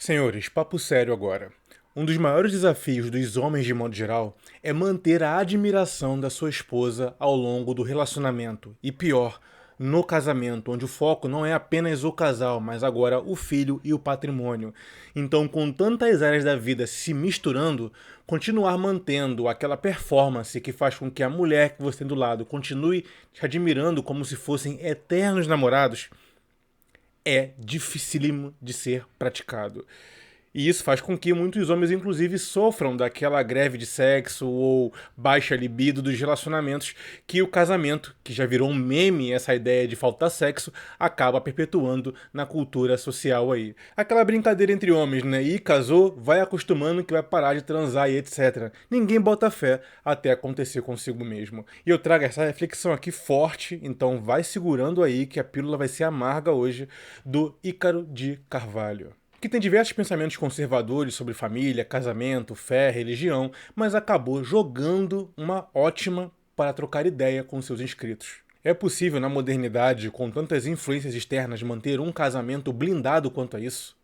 Senhores, papo sério agora. Um dos maiores desafios dos homens de modo geral é manter a admiração da sua esposa ao longo do relacionamento. E pior, no casamento, onde o foco não é apenas o casal, mas agora o filho e o patrimônio. Então, com tantas áreas da vida se misturando, continuar mantendo aquela performance que faz com que a mulher que você tem do lado continue te admirando como se fossem eternos namorados é dificílimo de ser praticado. E isso faz com que muitos homens, inclusive, sofram daquela greve de sexo ou baixa libido dos relacionamentos que o casamento, que já virou um meme essa ideia de faltar sexo, acaba perpetuando na cultura social aí. Aquela brincadeira entre homens, né? E casou, vai acostumando que vai parar de transar e etc. Ninguém bota fé até acontecer consigo mesmo. E eu trago essa reflexão aqui forte, então vai segurando aí que a pílula vai ser amarga hoje, do Ícaro de Carvalho, que tem diversos pensamentos conservadores sobre família, casamento, fé, religião, mas acabou jogando uma ótima para trocar ideia com seus inscritos. É possível, na modernidade, com tantas influências externas, manter um casamento blindado quanto a isso?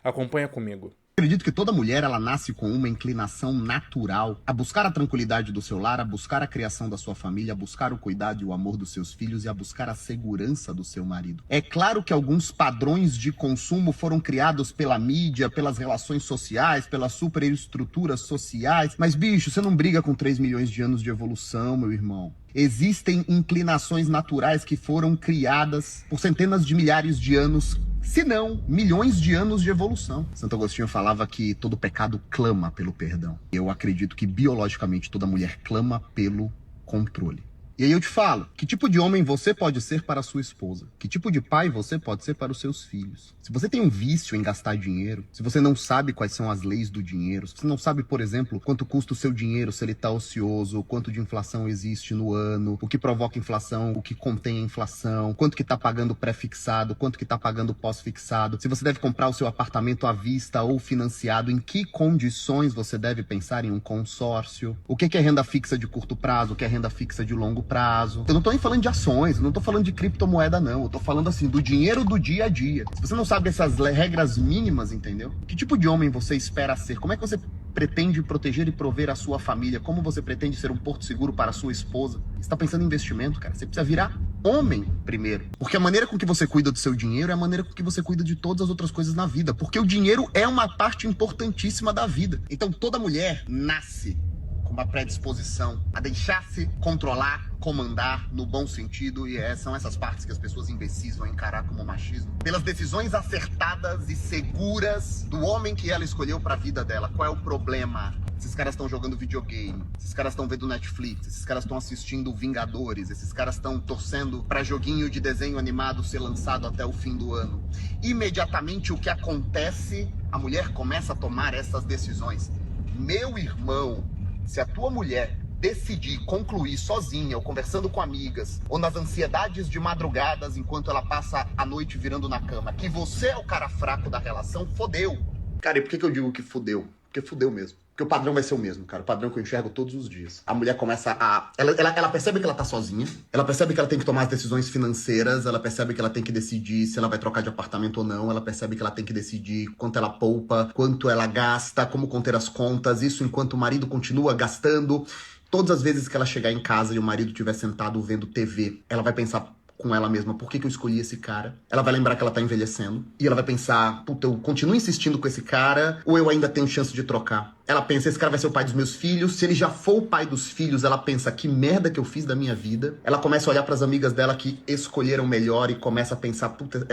Acompanha comigo. Acredito que toda mulher ela nasce com uma inclinação natural a buscar a tranquilidade do seu lar, a buscar a criação da sua família, a buscar o cuidado e o amor dos seus filhos e a buscar a segurança do seu marido. É claro que alguns padrões de consumo foram criados pela mídia, pelas relações sociais, pelas superestruturas sociais, mas bicho, você não briga com 3 milhões de anos de evolução, meu irmão. Existem inclinações naturais que foram criadas por centenas de milhares de anos, se não milhões de anos de evolução. Santo Agostinho falava que todo pecado clama pelo perdão. Eu acredito que biologicamente toda mulher clama pelo controle. E aí eu te falo, que tipo de homem você pode ser para a sua esposa? Que tipo de pai você pode ser para os seus filhos? Se você tem um vício em gastar dinheiro, se você não sabe quais são as leis do dinheiro, se você não sabe, por exemplo, quanto custa o seu dinheiro, se ele está ocioso, quanto de inflação existe no ano, o que provoca inflação, o que contém a inflação, quanto que está pagando pré-fixado, quanto que está pagando pós-fixado, se você deve comprar o seu apartamento à vista ou financiado, em que condições você deve pensar em um consórcio, o que é renda fixa de curto prazo, o que é renda fixa de longo prazo. Eu não tô nem falando de ações, eu não tô falando de criptomoeda não, eu tô falando assim do dinheiro do dia a dia. Se você não sabe essas regras mínimas, entendeu? Que tipo de homem você espera ser? Como é que você pretende proteger e prover a sua família? Como você pretende ser um porto seguro para a sua esposa? Você tá pensando em investimento, cara? Você precisa virar homem primeiro. Porque a maneira com que você cuida do seu dinheiro é a maneira com que você cuida de todas as outras coisas na vida. Porque o dinheiro é uma parte importantíssima da vida. Então toda mulher nasce com uma predisposição a deixar-se controlar, comandar no bom sentido, e são essas partes que as pessoas imbecis vão encarar como machismo, pelas decisões acertadas e seguras do homem que ela escolheu para a vida dela. Qual é o problema? Esses caras estão jogando videogame, esses caras estão vendo Netflix, esses caras estão assistindo Vingadores, esses caras estão torcendo para joguinho de desenho animado ser lançado até o fim do ano. Imediatamente o que acontece? A mulher começa a tomar essas decisões. Meu irmão, se a tua mulher decidir concluir sozinha, ou conversando com amigas, ou nas ansiedades de madrugadas enquanto ela passa a noite virando na cama, que você é o cara fraco da relação, fodeu. Cara, e por que eu digo que fodeu? Porque fodeu mesmo. Porque o padrão vai ser o mesmo, cara. O padrão que eu enxergo todos os dias. A mulher começa a... Ela percebe que ela tá sozinha. Ela percebe que ela tem que tomar as decisões financeiras. Ela percebe que ela tem que decidir se ela vai trocar de apartamento ou não. Ela percebe que ela tem que decidir quanto ela poupa, quanto ela gasta, como conter as contas. Isso enquanto o marido continua gastando. Todas as vezes que ela chegar em casa e o marido estiver sentado vendo TV, ela vai pensar com ela mesma, por que eu escolhi esse cara? Ela vai lembrar que ela tá envelhecendo. E ela vai pensar, puta, eu continuo insistindo com esse cara, ou eu ainda tenho chance de trocar? Ela pensa, esse cara vai ser o pai dos meus filhos. Se ele já for o pai dos filhos, ela pensa, que merda que eu fiz da minha vida. Ela começa a olhar pras amigas dela que escolheram melhor e começa a pensar, puta,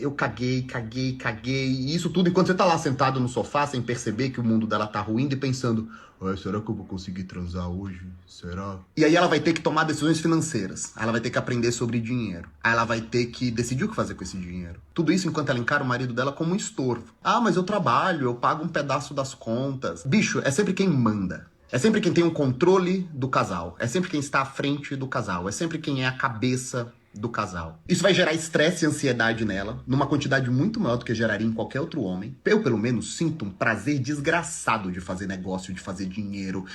eu caguei. E isso tudo enquanto você tá lá sentado no sofá, sem perceber que o mundo dela tá ruindo e pensando, será que eu vou conseguir transar hoje? Será? E aí ela vai ter que tomar decisões financeiras. Ela vai ter que aprender sobre dinheiro. Aí ela vai ter que decidir o que fazer com esse dinheiro. Tudo isso enquanto ela encara o marido dela como um estorvo. Ah, mas eu trabalho, eu pago um pedaço das contas. Bicho, é sempre quem manda. É sempre quem tem um controle do casal. É sempre quem está à frente do casal. É sempre quem é a cabeça do casal. Isso vai gerar estresse e ansiedade nela, numa quantidade muito maior do que geraria em qualquer outro homem. Eu, pelo menos, sinto um prazer desgraçado de fazer negócio, de fazer dinheiro.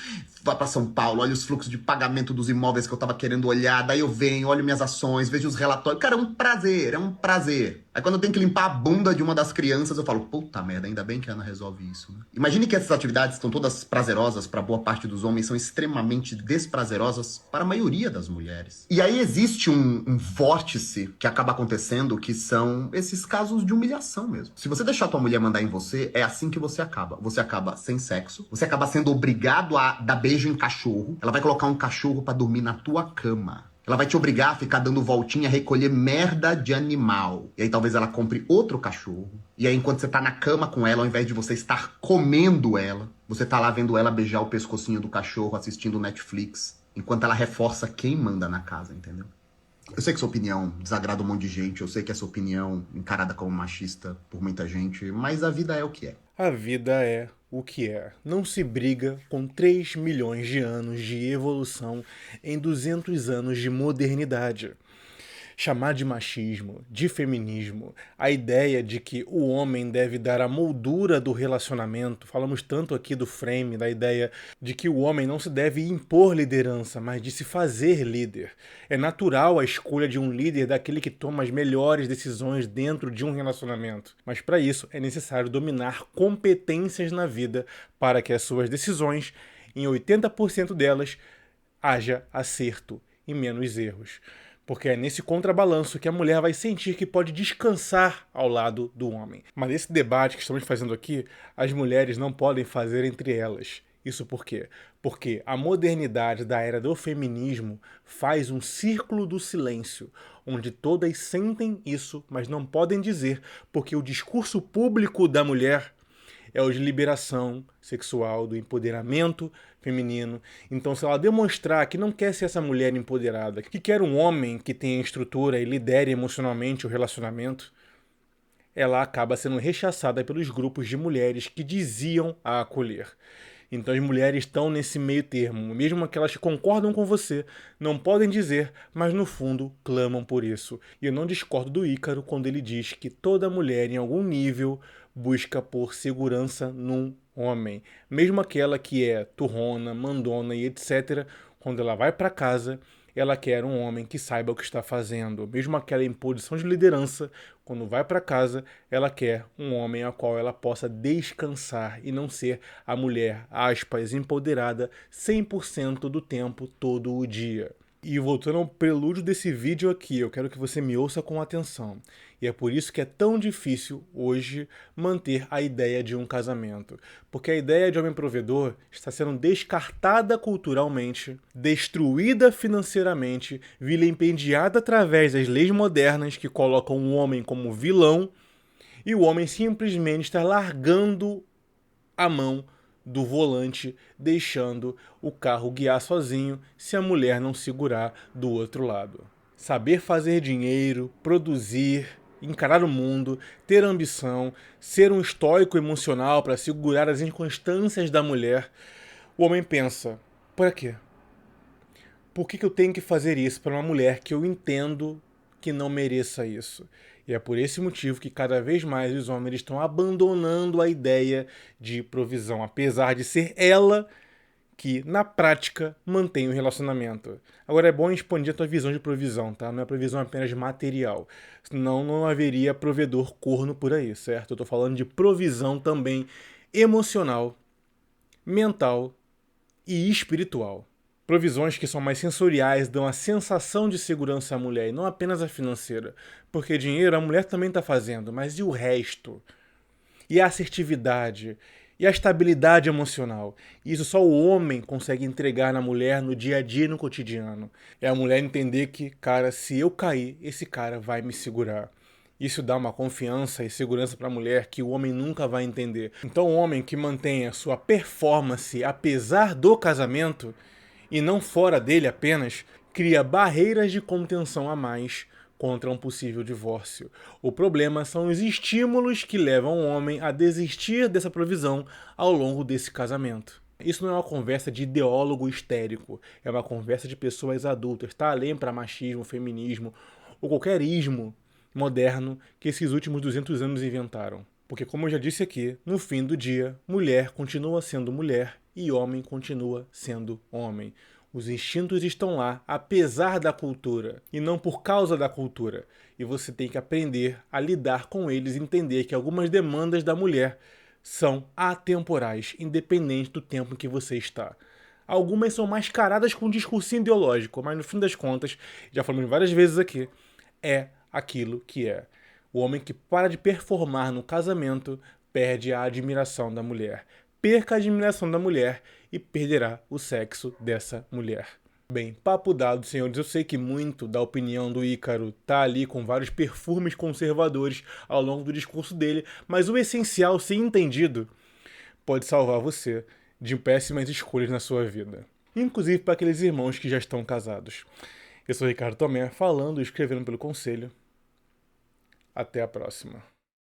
Vá pra São Paulo, olha os fluxos de pagamento dos imóveis que eu tava querendo olhar, daí eu venho, olho minhas ações, vejo os relatórios. Cara, é um prazer, é um prazer. Aí quando eu tenho que limpar a bunda de uma das crianças, eu falo, puta merda, ainda bem que a Ana resolve isso, né? Imagine que essas atividades estão todas prazerosas para boa parte dos homens, são extremamente desprazerosas para a maioria das mulheres. E aí existe um vórtice que acaba acontecendo, que são esses casos de humilhação mesmo. Se você deixar tua mulher mandar em você, é assim que você acaba. Você acaba sem sexo, você acaba sendo obrigado a dar beijo em cachorro, ela vai colocar um cachorro para dormir na tua cama. Ela vai te obrigar a ficar dando voltinha, a recolher merda de animal. E aí talvez ela compre outro cachorro. E aí enquanto você tá na cama com ela, ao invés de você estar comendo ela, você tá lá vendo ela beijar o pescocinho do cachorro, assistindo Netflix, enquanto ela reforça quem manda na casa, entendeu? Eu sei que sua opinião desagrada um monte de gente, eu sei que essa opinião encarada como machista por muita gente, mas a vida é o que é. A vida é o que é. Não se briga com 3 milhões de anos de evolução em 200 anos de modernidade. Chamar de machismo, de feminismo, a ideia de que o homem deve dar a moldura do relacionamento. Falamos tanto aqui do frame, da ideia de que o homem não se deve impor liderança, mas de se fazer líder. É natural a escolha de um líder daquele que toma as melhores decisões dentro de um relacionamento. Mas para isso é necessário dominar competências na vida para que as suas decisões, em 80% delas, haja acerto e menos erros. Porque é nesse contrabalanço que a mulher vai sentir que pode descansar ao lado do homem. Mas esse debate que estamos fazendo aqui, as mulheres não podem fazer entre elas. Isso por quê? Porque a modernidade da era do feminismo faz um círculo do silêncio, onde todas sentem isso, mas não podem dizer, porque o discurso público da mulher é o de liberação sexual, do empoderamento feminino. Então, se ela demonstrar que não quer ser essa mulher empoderada, que quer um homem que tenha estrutura e lidere emocionalmente o relacionamento, ela acaba sendo rechaçada pelos grupos de mulheres que diziam a acolher. Então as mulheres estão nesse meio termo, mesmo aquelas que concordam com você, não podem dizer, mas no fundo clamam por isso. E eu não discordo do Ícaro quando ele diz que toda mulher em algum nível busca por segurança num homem. Mesmo aquela que é turrona, mandona e etc., quando ela vai para casa, ela quer um homem que saiba o que está fazendo. Mesmo aquela em posição de liderança, quando vai para casa, ela quer um homem a qual ela possa descansar e não ser a mulher, aspas, empoderada 100% do tempo, todo o dia. E voltando ao prelúdio desse vídeo aqui, eu quero que você me ouça com atenção. E é por isso que é tão difícil hoje manter a ideia de um casamento. Porque a ideia de homem provedor está sendo descartada culturalmente, destruída financeiramente, vilipendiada através das leis modernas que colocam o homem como vilão, e o homem simplesmente está largando a mão do volante, deixando o carro guiar sozinho se a mulher não segurar do outro lado. Saber fazer dinheiro, produzir, encarar o mundo, ter ambição, ser um estoico emocional para segurar as inconstâncias da mulher, o homem pensa, para quê? Por que eu tenho que fazer isso para uma mulher que eu entendo que não mereça isso? E é por esse motivo que cada vez mais os homens estão abandonando a ideia de provisão, apesar de ser ela que, na prática, mantém o relacionamento. Agora é bom expandir a tua visão de provisão, tá? Não é provisão apenas material. Senão não haveria provedor corno por aí, certo? Eu tô falando de provisão também emocional, mental e espiritual. Provisões que são mais sensoriais dão a sensação de segurança à mulher e não apenas a financeira. Porque dinheiro a mulher também está fazendo, mas e o resto? E a assertividade? E a estabilidade emocional? Isso só o homem consegue entregar na mulher no dia a dia e no cotidiano. É a mulher entender que, cara, se eu cair, esse cara vai me segurar. Isso dá uma confiança e segurança para a mulher que o homem nunca vai entender. Então o homem que mantém a sua performance apesar do casamento, e não fora dele apenas, cria barreiras de contenção a mais contra um possível divórcio. O problema são os estímulos que levam o homem a desistir dessa provisão ao longo desse casamento. Isso não é uma conversa de ideólogo histérico, é uma conversa de pessoas adultas, tá além para machismo, feminismo ou qualquer ismo moderno que esses últimos 200 anos inventaram. Porque, como eu já disse aqui, no fim do dia, mulher continua sendo mulher e homem continua sendo homem. Os instintos estão lá, apesar da cultura, e não por causa da cultura. E você tem que aprender a lidar com eles e entender que algumas demandas da mulher são atemporais, independente do tempo em que você está. Algumas são mascaradas com um discurso ideológico, mas no fim das contas, já falamos várias vezes aqui, é aquilo que é. O homem que para de performar no casamento perde a admiração da mulher. Perca a admiração da mulher e perderá o sexo dessa mulher. Bem, papo dado, senhores. Eu sei que muito da opinião do Ícaro tá ali com vários perfumes conservadores ao longo do discurso dele, mas o essencial, se entendido, pode salvar você de péssimas escolhas na sua vida. Inclusive para aqueles irmãos que já estão casados. Eu sou Ricardo Tomé, falando e escrevendo pelo Conselho. Até a próxima.